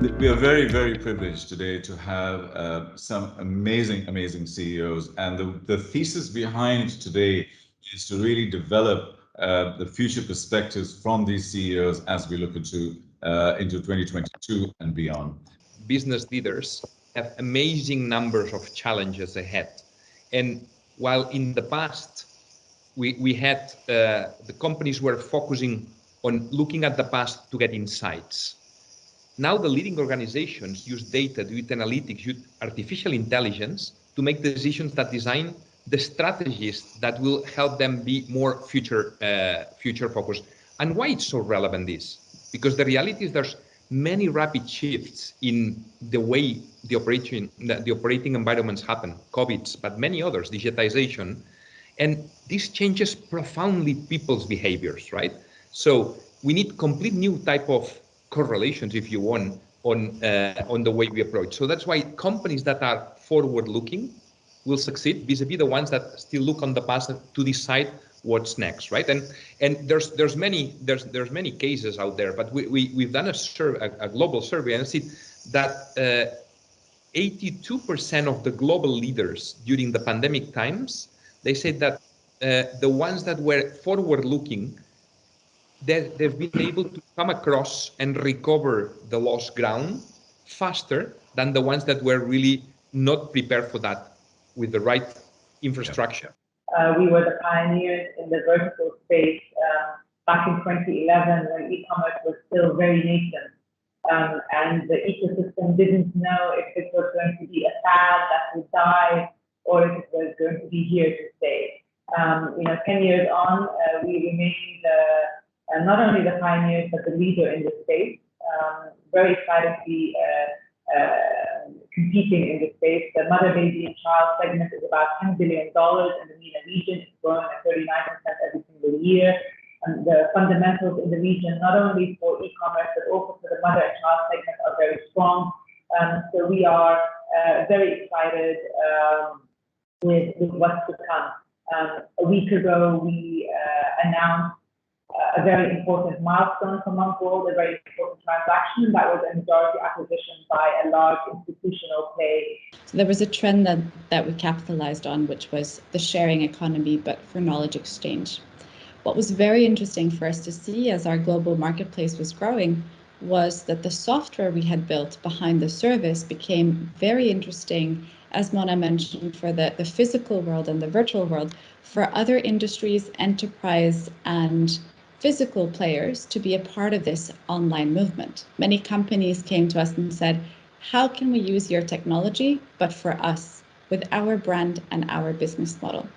We are very, very privileged today to have some amazing CEOs. And the thesis behind today is to really develop the future perspectives from these CEOs as we look into 2022 and beyond. Business leaders have amazing numbers of challenges ahead. And while in the past, we had the companies were focusing on looking at the past to get insights. Now the leading organizations use data, use analytics, use artificial intelligence to make decisions that design the strategies that will help them be more future focused. And why it's so relevant is because the reality is there's many rapid shifts in the way the operating environments happen, COVID, but many others, digitization, and this changes profoundly people's behaviors, right? So we need complete new type of correlations, if you want, on the way we approach. So that's why companies that are forward-looking will succeed vis-a-vis the ones that still look on the past to decide what's next, right? And there's many cases out there, but we've done a global survey and see that 82% of the global leaders during the pandemic times, they said that the ones that were forward-looking, they've been able to come across and recover the lost ground faster than the ones that were really not prepared for that with the right infrastructure. We were the pioneers in the vertical space back in 2011 when e-commerce was still very nascent. And the ecosystem didn't know if it was going to be a fad that would die or if it was going to be here to stay. 10 years on, we remain not only the pioneers, but the leader in the space. Very excited to be competing in this space. The mother, baby, and child segment is about $10 billion in the MENA region. It's growing at 39% every single year. And the fundamentals in the region, not only for e-commerce, but also for the mother and child segment, are very strong. So we are very excited with what's to come. A week ago, we announced a very important milestone for Monk World, a very important transaction. That was a majority acquisition by a large institutional play. So there was a trend that we capitalized on, which was the sharing economy, but for knowledge exchange. What was very interesting for us to see as our global marketplace was growing was that the software we had built behind the service became very interesting, as Mona mentioned, for the physical world and the virtual world, for other industries, enterprise, and physical players to be a part of this online movement. Many companies came to us and said, how can we use your technology, but for us, with our brand and our business model?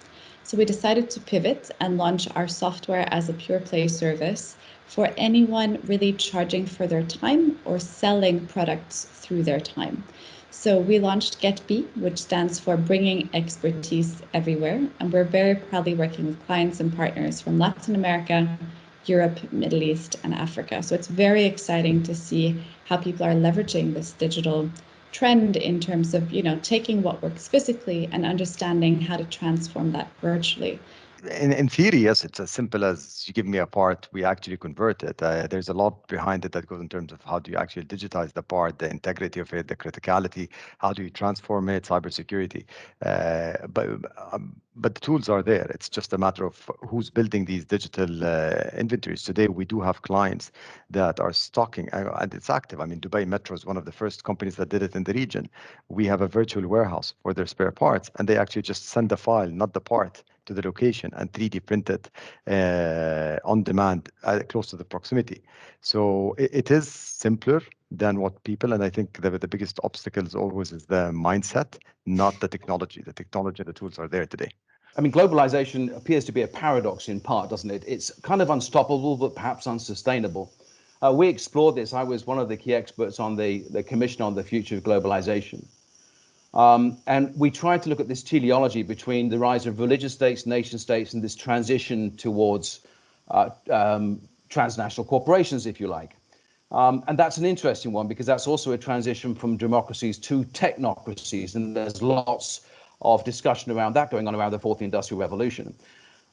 So we decided to pivot and launch our software as a pure play service for anyone really charging for their time or selling products through their time. So we launched GetB, which stands for Bringing Expertise Everywhere. And we're very proudly working with clients and partners from Latin America, Europe, Middle East, and Africa. So it's very exciting to see how people are leveraging this digital trend in terms of, taking what works physically and understanding how to transform that virtually. In theory, yes, it's as simple as you give me a part, we actually convert it. There's a lot behind it that goes in terms of how do you actually digitize the part, the integrity of it, the criticality, how do you transform it, cybersecurity. But the tools are there. It's just a matter of who's building these digital inventories. Today, we do have clients that are stocking, and it's active. I mean, Dubai Metro is one of the first companies that did it in the region. We have a virtual warehouse for their spare parts, and they actually just send the file, not the part, to the location and 3D print it on demand close to the proximity. So it is simpler than what people, and I think the biggest obstacle is always is the mindset, not the technology. The technology and the tools are there today. I mean, globalization appears to be a paradox in part, doesn't it? It's kind of unstoppable, but perhaps unsustainable. We explored this. I was one of the key experts on the Commission on the Future of Globalization. And we tried to look at this teleology between the rise of religious states, nation states, and this transition towards transnational corporations, if you like. And that's an interesting one because that's also a transition from democracies to technocracies. And there's lots of discussion around that going on around the fourth industrial revolution.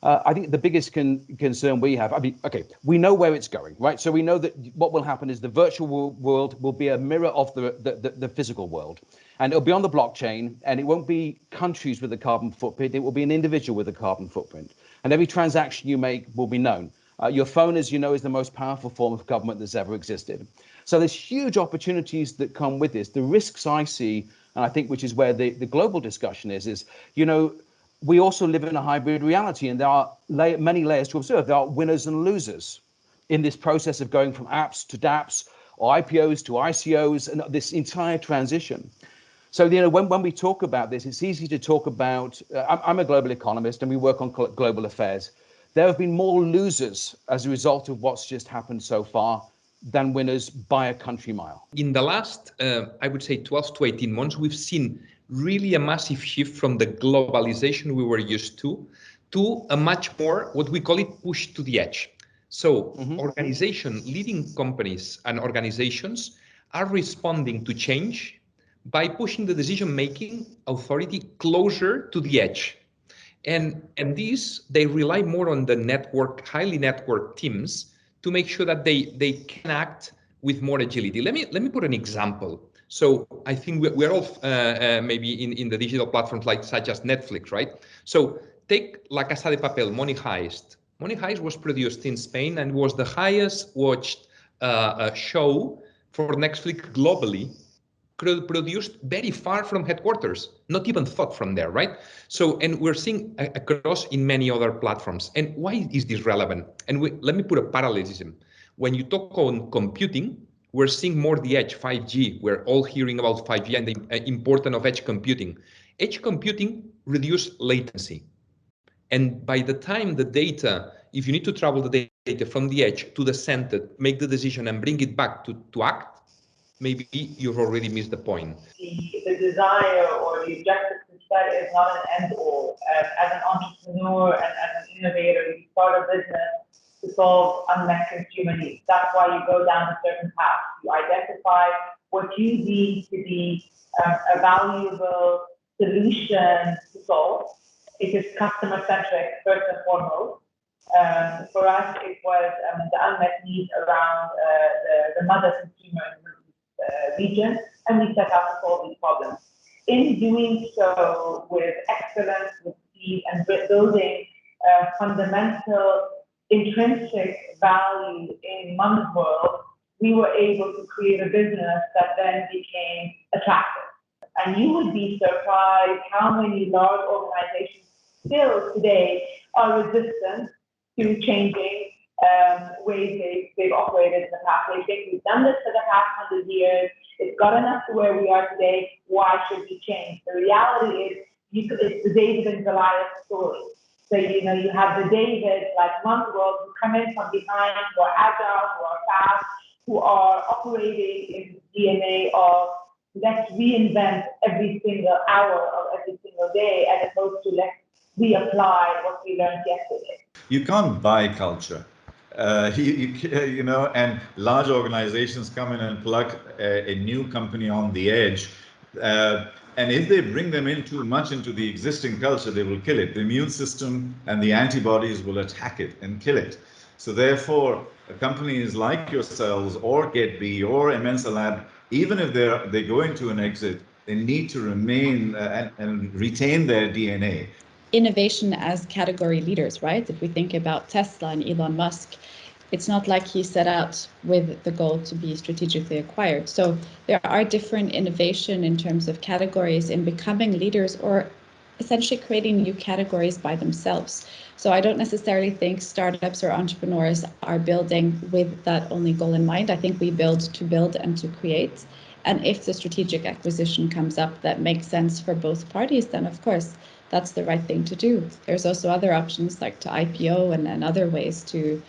I think the biggest concern we have, I mean, okay, we know where it's going, right? So we know that what will happen is the virtual world will be a mirror of the physical world, and it'll be on the blockchain, and it won't be countries with a carbon footprint. It will be an individual with a carbon footprint, and every transaction you make will be known. Your phone, as you know, is the most powerful form of government that's ever existed. So there's huge opportunities that come with this. The risks I see, and I think which is where the global discussion is, you know, we also live in a hybrid reality, and there are many layers to observe. There are winners and losers in this process of going from apps to dApps, or IPOs to ICOs, and this entire transition. So, you know, when we talk about this, it's easy to talk about, I'm a global economist and we work on global affairs. There have been more losers as a result of what's just happened so far than winners by a country mile. In the last, I would say 12 to 18 months, we've seen really a massive shift from the globalization we were used to a much more, what we call it, push to the edge. So leading companies and organizations are responding to change by pushing the decision-making authority closer to the edge. And these, they rely more on the network, highly networked teams to make sure that they can act with more agility. Let me put an example. So I think we're all maybe in the digital platforms like such as Netflix, right? So take La Casa de Papel, Money Heist. Money Heist was produced in Spain and was the highest watched show for Netflix globally, produced very far from headquarters, not even thought from there, right? So, and we're seeing across in many other platforms. And why is this relevant? And let me put a parallelism. When you talk on computing, we're seeing more the edge, 5G. We're all hearing about 5G and the importance of edge computing. Edge computing reduces latency. And by the time the data, if you need to travel the data from the edge to the center, make the decision and bring it back to act, maybe you've already missed the point. The desire or the objective to set is not an end all. As an entrepreneur and as an innovator, you start a business to solve unmet consumer needs. That's why you go down a certain path. You identify what you deem to be a valuable solution to solve. It is customer centric first and foremost. For us, it was the unmet needs around the mother consumer region, and we set out to solve these problems. In doing so with excellence, with speed, and building fundamental intrinsic value in Mum's world, we were able to create a business that then became attractive. And you would be surprised how many large organizations still today are resistant to changing ways they've operated in the past. They think we've done this for the past 100 years, it's gotten us to where we are today, why should we change? The reality is, it's the David and Goliath story. So, you know, you have the David, like Mum's world, who come in from behind, who are agile, who are fast, who are operating in the DNA of let's reinvent every single hour of every single day, as opposed to let's reapply what we learned yesterday. You can't buy culture. You know, and large organizations come in and plug a new company on the edge. And if they bring them in too much into the existing culture, they will kill it. The immune system and the antibodies will attack it and kill it. So therefore, companies like yourselves or GetB or Mensa Lab, even if they go into an exit, they need to remain and retain their DNA. Innovation as category leaders, right? If we think about Tesla and Elon Musk, it's not like he set out with the goal to be strategically acquired. So there are different innovation in terms of categories in becoming leaders or essentially creating new categories by themselves. So I don't necessarily think startups or entrepreneurs are building with that only goal in mind. I think we build to build and to create. And if the strategic acquisition comes up that makes sense for both parties, then of course, that's the right thing to do. There's also other options like to IPO and other ways to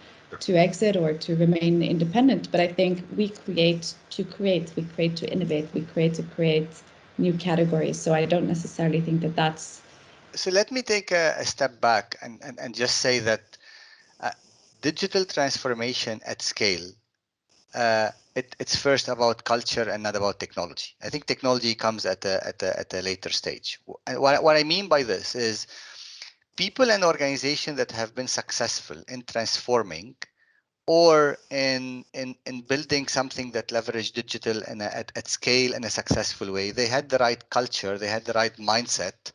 exit or to remain independent. But I think we create to create, we create to innovate, we create to create new categories. So I don't necessarily think that that's... So let me take a step back and just say that digital transformation at scale, it's first about culture and not about technology. I think technology comes at a later stage. And what I mean by this is people and organizations that have been successful in transforming or in building something that leveraged digital at scale in a successful way, they had the right culture, they had the right mindset,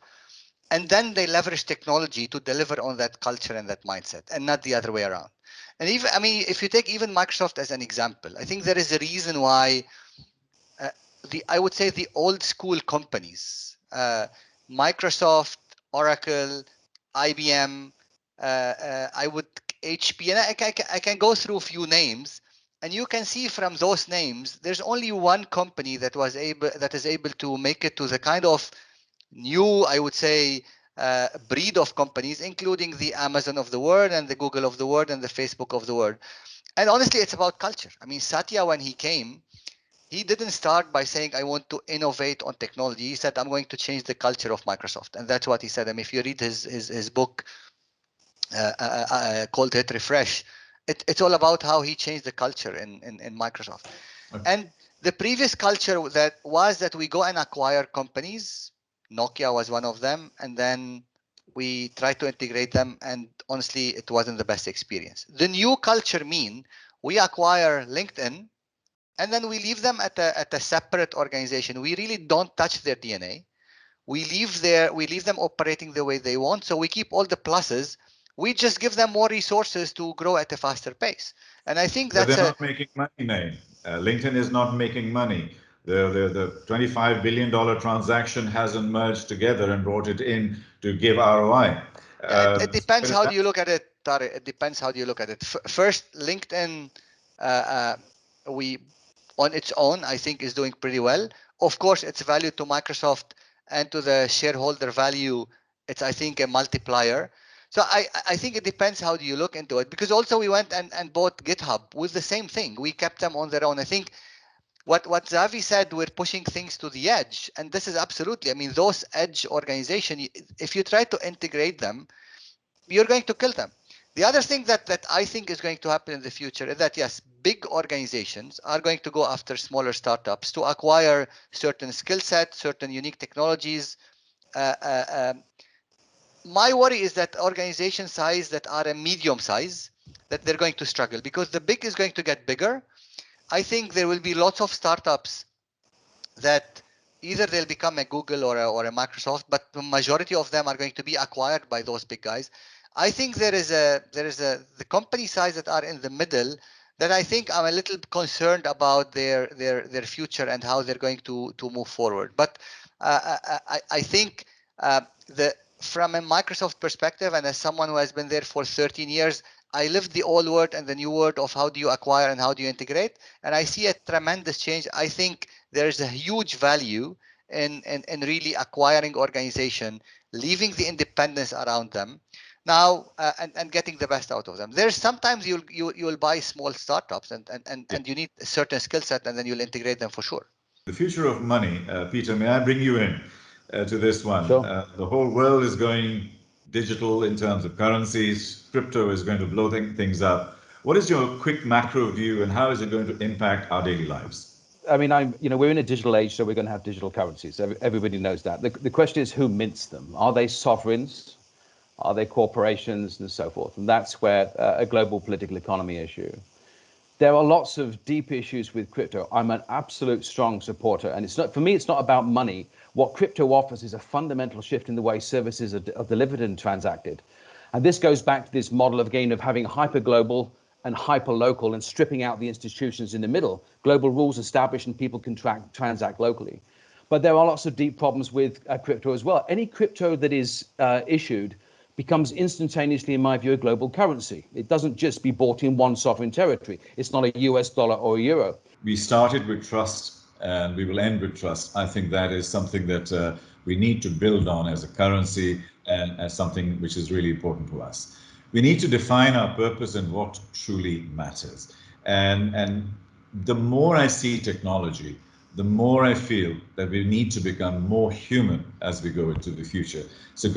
and then they leveraged technology to deliver on that culture and that mindset, and not the other way around. And even, I mean, if you take even Microsoft as an example, I think there is a reason why I would say the old school companies, Microsoft, Oracle, IBM, HP, and I can go through a few names, and you can see from those names, there's only one company that is able to make it to the kind of new, I would say, breed of companies, including the Amazon of the world and the Google of the world and the Facebook of the world. And honestly, it's about culture. I mean, Satya, when he came, he didn't start by saying, I want to innovate on technology. He said, I'm going to change the culture of Microsoft. And that's what he said. I mean, if you read his book called Hit Refresh, it's all about how he changed the culture in Microsoft. Okay. And the previous culture that we go and acquire companies. Nokia was one of them. And then we tried to integrate them. And honestly, it wasn't the best experience. The new culture we acquire LinkedIn, and then we leave them at a separate organization. We really don't touch their DNA. We leave them operating the way they want. So we keep all the pluses. We just give them more resources to grow at a faster pace. And I think that's but they're not making money, Naeem. LinkedIn is not making money. The $25 billion transaction hasn't merged together and brought it in to give ROI. It depends how do you look at it, Tariq. It depends how do you look at it. First, LinkedIn, we on its own, I think, is doing pretty well. Of course, its value to Microsoft and to the shareholder value, it's, I think, a multiplier. So I think it depends how do you look into it. Because also we went and bought GitHub with the same thing. We kept them on their own. I think what Zavi said, we're pushing things to the edge. And this is absolutely, I mean, those edge organizations, if you try to integrate them, you're going to kill them. The other thing that I think is going to happen in the future is that, yes, big organizations are going to go after smaller startups to acquire certain skill sets, certain unique technologies. My worry is that organization size that are a medium size, that they're going to struggle because the big is going to get bigger. I think there will be lots of startups that either they'll become a Google or a Microsoft, but the majority of them are going to be acquired by those big guys. I think there is the company size that are in the middle that I think I'm a little concerned about their future and how they're going to move forward. But I think from a Microsoft perspective, and as someone who has been there for 13 years, I lived the old world and the new world of how do you acquire and how do you integrate, and I see a tremendous change. I think there is a huge value in really acquiring organization, leaving the independence around them now, and getting the best out of them. There's sometimes you'll buy small startups and you need a certain skill set, and then you'll integrate them for sure. The future of money, Peter, may I bring you in to this one? Sure. The whole world is going digital in terms of currencies. Crypto is going to blow things up. What is your quick macro view, and how is it going to impact our daily lives? I mean, we're in a digital age, so we're going to have digital currencies. Everybody knows that. The question is, who mints them? Are they sovereigns? Are they corporations, and so forth? And that's where a global political economy issue. There are lots of deep issues with crypto. I'm an absolute strong supporter, and it's not, for me, it's not about money. What crypto offers is a fundamental shift in the way services are delivered and transacted. And this goes back to this model of having hyper-global and hyper-local and stripping out the institutions in the middle. Global rules established and people can transact locally. But there are lots of deep problems with crypto as well. Any crypto that is issued becomes instantaneously, in my view, a global currency. It doesn't just be bought in one sovereign territory. It's not a US dollar or a euro. We started with trust and we will end with trust. I think that is something that we need to build on as a currency and as something which is really important to us. We need to define our purpose and what truly matters. And the more I see technology, the more I feel that we need to become more human as we go into the future. So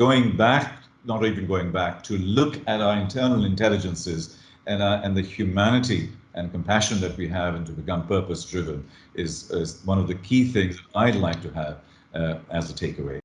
not even going back, to look at our internal intelligences and the humanity and compassion that we have, and to become purpose-driven is one of the key things that I'd like to have as a takeaway.